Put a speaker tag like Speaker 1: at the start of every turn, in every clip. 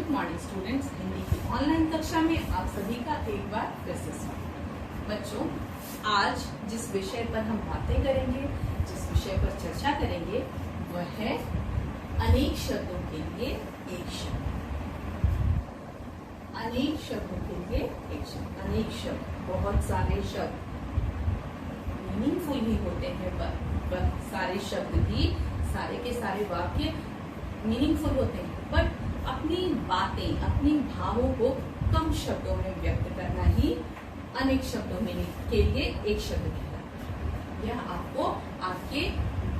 Speaker 1: Good morning students. Hindi की online कक्षा में आप सभी का एक बार फिर से स्वागत। बच्चों, आज जिस विषय पर हम बातें करेंगे, जिस विषय पर चर्चा करेंगे, वह है अनेक शब्दों के लिए एक शब्द। अनेक शब्दों के लिए एक शब्द। अनेक शब्द, बहुत सारे शब्द मीनिंगफुल ही होते हैं, पर सारे शब्द भी, सारे के सारे वाक्य मीनिंगफुल होते हैं, बट अपनी बातें, अपनी भावों को कम शब्दों में व्यक्त करना ही अनेक शब्दों में के लिए एक शब्द कहलाता है। यह आपको आपके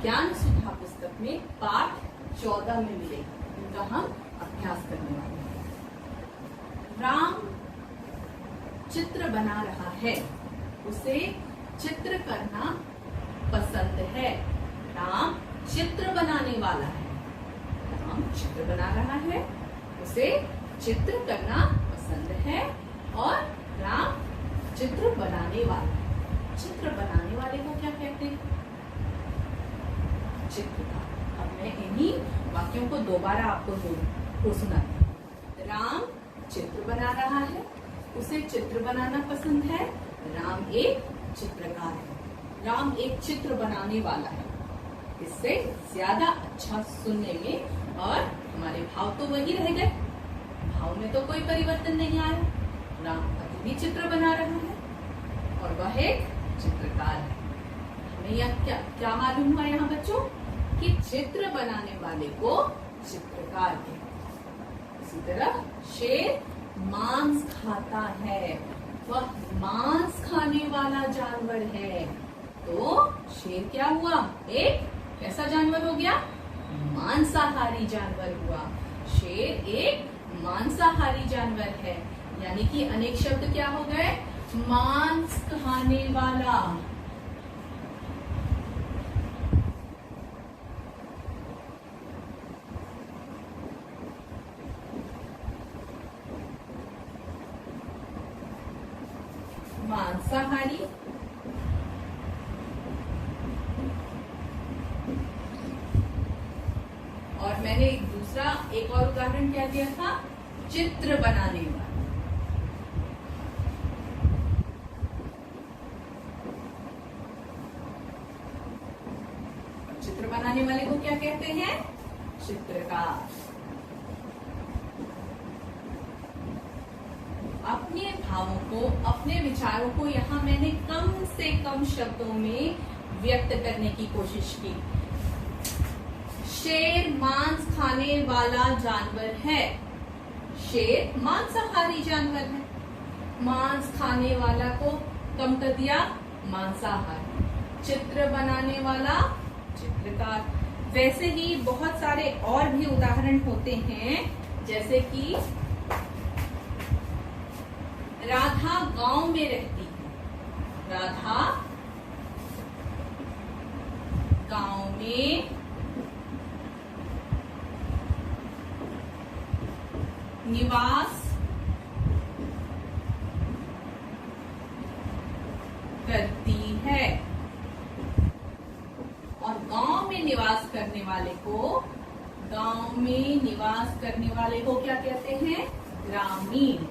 Speaker 1: ज्ञान सुधा पुस्तक में पाठ 14 में मिलेगा, इनका हम अभ्यास करने वाले हैं। राम चित्र बना रहा है, उसे चित्र करना पसंद है। राम चित्र बनाने वाला है। राम चित्र बना रहा है, उसे चित्र करना पसंद है, और राम चित्र बनाने वाला है। चित्र बनाने वाले को क्या कहते हैं? चित्रकार। अब मैं इन्हीं वाक्यों को दोबारा आपको सुनाती हूँ। राम चित्र बना रहा है, उसे चित्र बनाना पसंद है। राम एक चित्रकार है। राम एक चित्र बनाने वाला है। इससे ज्यादा अच्छा सुनने में, और हमारे भाव तो वही रह गए, भाव में तो कोई परिवर्तन नहीं आया। राम अभी भी चित्र बना रहा है और वह एक चित्रकार है। हमें यह क्या मालूम हुआ यहाँ बच्चों, कि चित्र बनाने वाले को चित्रकार कहते हैं। इसी तरह शेर मांस खाता है, वह मांस खाने वाला जानवर है। तो शेर क्या हुआ? एक कैसा जानवर हो गया? मांसाहारी जानवर हुआ। शेर एक मांसाहारी जानवर है, यानी कि अनेक शब्द क्या हो गए? मांस खाने वाला। मांसाहारी, और मैंने एक और उदाहरण क्या दिया था? चित्र बनाने वाला। चित्र बनाने वाले को क्या कहते हैं? चित्रकार। अपने भावों को, अपने विचारों को यहाँ मैंने कम से कम शब्दों में व्यक्त करने की कोशिश की। शेर मांस खाने वाला जानवर है। शेर मांसाहारी जानवर है। मांस खाने वाला को कम कर दिया, मांसाहारी। चित्र बनाने वाला चित्रकार। वैसे ही बहुत सारे और भी उदाहरण होते हैं, जैसे कि राधा गांव में रहती है। राधा गांव में निवास करती है। और गांव में निवास करने वाले को, गांव में निवास करने वाले को क्या कहते हैं? ग्रामीण।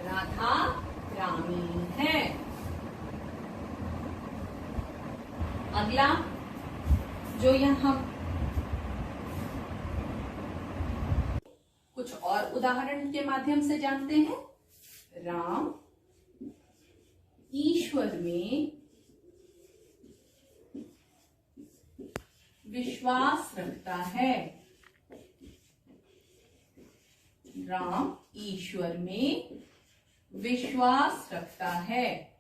Speaker 1: राधा ग्रामीण है। अगला जो यहाँ कुछ और उदाहरण के माध्यम से जानते हैं। राम ईश्वर में विश्वास रखता है। राम ईश्वर में विश्वास रखता है।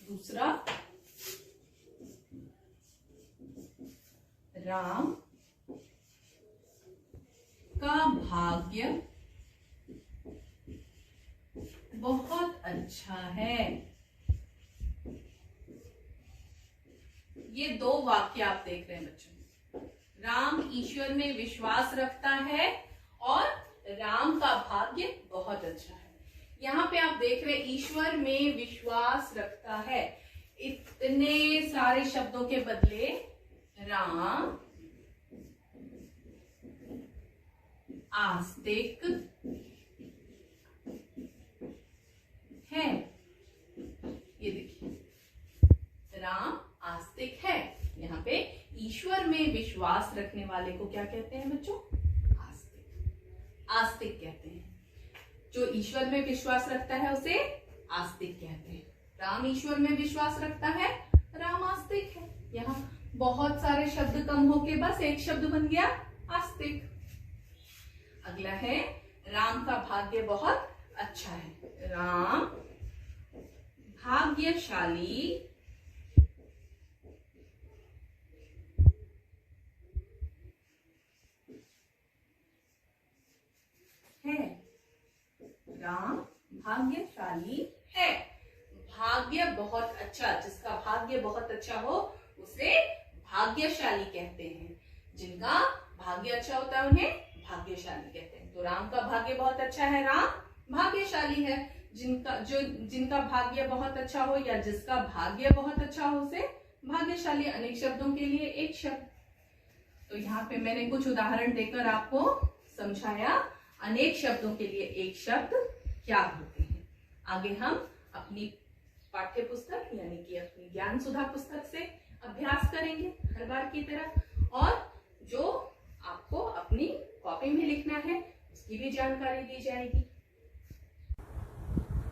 Speaker 1: दूसरा, राम का भाग्य बहुत अच्छा है। ये दो वाक्य आप देख रहे हैं बच्चों। राम ईश्वर में विश्वास रखता है और राम का भाग्य बहुत अच्छा है। यहाँ पे आप देख रहे ईश्वर में विश्वास रखता है। इतने सारे शब्दों के बदले राम आस्तिक है। ये देखिए, राम आस्तिक है। यहाँ पे ईश्वर में विश्वास रखने वाले को क्या कहते हैं बच्चों? आस्तिक। आस्तिक कहते हैं। जो ईश्वर में विश्वास रखता है उसे आस्तिक कहते हैं। राम ईश्वर में विश्वास रखता है, राम आस्तिक है। यहाँ बहुत सारे शब्द कम होके बस एक शब्द बन गया आस्तिक। अगला है राम का भाग्य बहुत अच्छा है। राम भाग्यशाली है। राम भाग्यशाली है। भाग्य बहुत अच्छा, जिसका भाग्य बहुत अच्छा हो उसे भाग्यशाली कहते हैं। जिनका भाग्य अच्छा होता है उन्हें भाग्यशाली कहते हैं। तो राम का भाग्य बहुत अच्छा है, राम भाग्यशाली है। जिनका भाग्य बहुत अच्छा हो या जिसका भाग्य बहुत अच्छा हो उसे भाग्यशाली। अनेक शब्दों के लिए एक शब्द। तो यहाँ पे मैंने कुछ उदाहरण देकर आपको समझाया अनेक शब्दों के लिए एक शब्द क्या होते हैं। आगे हम अपनी पाठ्य पुस्तक यानी कि अपनी ज्ञान सुधा पुस्तक से अभ्यास करेंगे हर बार की तरह, और जो आपको अपनी कॉपी में लिखना है उसकी भी जानकारी दी जाएगी।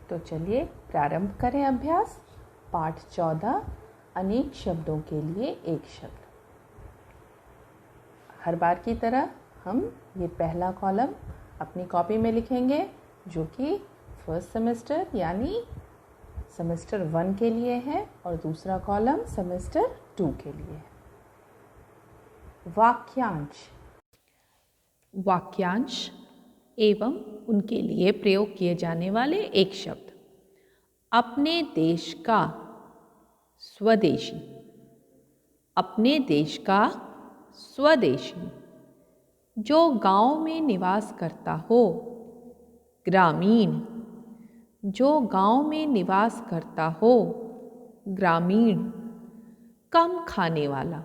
Speaker 2: तो चलिए प्रारंभ करें अभ्यास। पाठ 14 अनेक शब्दों के लिए एक शब्द। हर बार की तरह हम ये पहला कॉलम अपनी कॉपी में लिखेंगे जो कि फर्स्ट सेमेस्टर यानी सेमेस्टर 1 के लिए है, और दूसरा कॉलम सेमेस्टर 2 के लिए है। वाक्यांश। वाक्यांश एवं उनके लिए प्रयोग किए जाने वाले एक शब्द। अपने देश का, स्वदेशी। अपने देश का स्वदेशी। जो गांव में निवास करता हो, ग्रामीण। जो गांव में निवास करता हो, ग्रामीण। कम खाने वाला,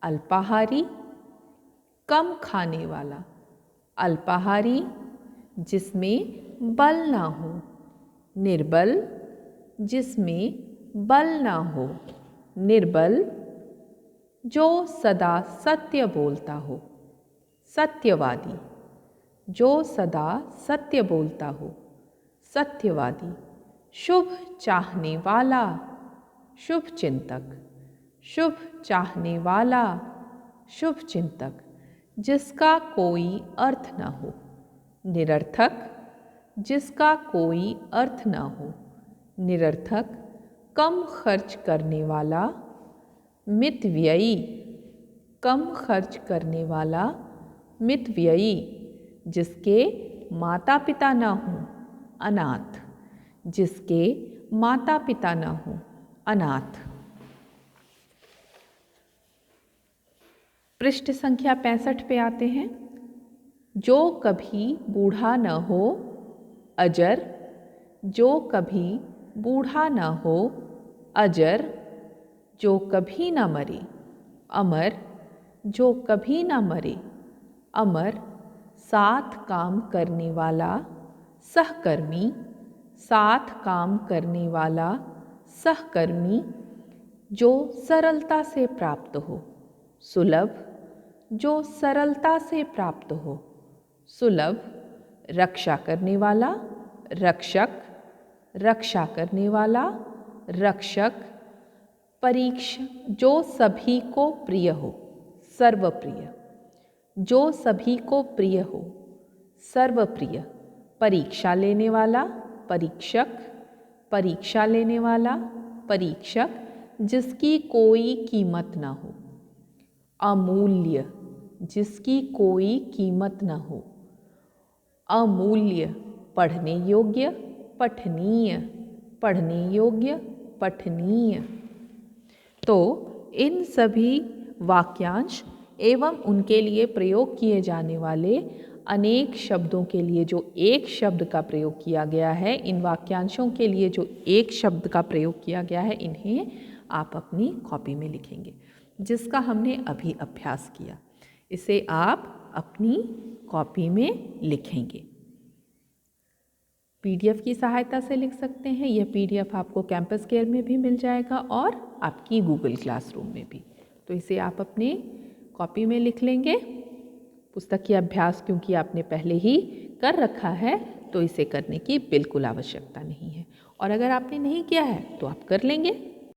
Speaker 2: अल्पाहारी। कम खाने वाला, अल्पाहारी। जिसमें बल ना हो, निर्बल। जिसमें बल ना हो, निर्बल। जो सदा सत्य बोलता हो, सत्यवादी। जो सदा सत्य बोलता हो, सत्यवादी। शुभ चाहने वाला, शुभ चिंतक। शुभ चाहने वाला, शुभ चिंतक। जिसका कोई अर्थ न हो, निरर्थक। जिसका कोई अर्थ न हो, निरर्थक। कम खर्च करने वाला, मितव्ययी। कम खर्च करने वाला, मितव्ययी। जिसके माता पिता न हों, अनाथ। जिसके माता पिता न हों, अनाथ। पृष्ठ संख्या 65 पे आते हैं। जो कभी बूढ़ा न हो, अजर। जो कभी बूढ़ा न हो, अजर। जो कभी न मरे, अमर। जो कभी न मरे, अमर। साथ काम करने वाला, सहकर्मी। साथ काम करने वाला, सहकर्मी। जो सरलता से प्राप्त हो, सुलभ। जो सरलता से प्राप्त हो, सुलभ। रक्षा करने वाला, रक्षक। रक्षा करने वाला, रक्षक। परीक्षा। जो सभी को प्रिय हो, सर्वप्रिय। जो सभी को प्रिय हो, सर्वप्रिय। परीक्षा लेने वाला, परीक्षक। परीक्षा लेने वाला, परीक्षक। जिसकी कोई कीमत न हो, अमूल्य। जिसकी कोई कीमत न हो, अमूल्य। पढ़ने योग्य, पठनीय। पढ़ने योग्य, पठनीय। तो इन सभी वाक्यांश एवं उनके लिए प्रयोग किए जाने वाले अनेक शब्दों के लिए जो एक शब्द का प्रयोग किया गया है, इन वाक्यांशों के लिए जो एक शब्द का प्रयोग किया गया है, इन्हें आप अपनी कॉपी में लिखेंगे, जिसका हमने अभी अभ्यास किया। इसे आप अपनी कॉपी में लिखेंगे। पीडीएफ की सहायता से लिख सकते हैं। यह पीडीएफ आपको कैंपस केयर में भी मिल जाएगा और आपकी गूगल क्लासरूम में भी। तो इसे आप अपने कॉपी में लिख लेंगे। पुस्तक की अभ्यास क्योंकि आपने पहले ही कर रखा है, तो इसे करने की बिल्कुल आवश्यकता नहीं है। और अगर आपने नहीं किया है तो आप कर लेंगे।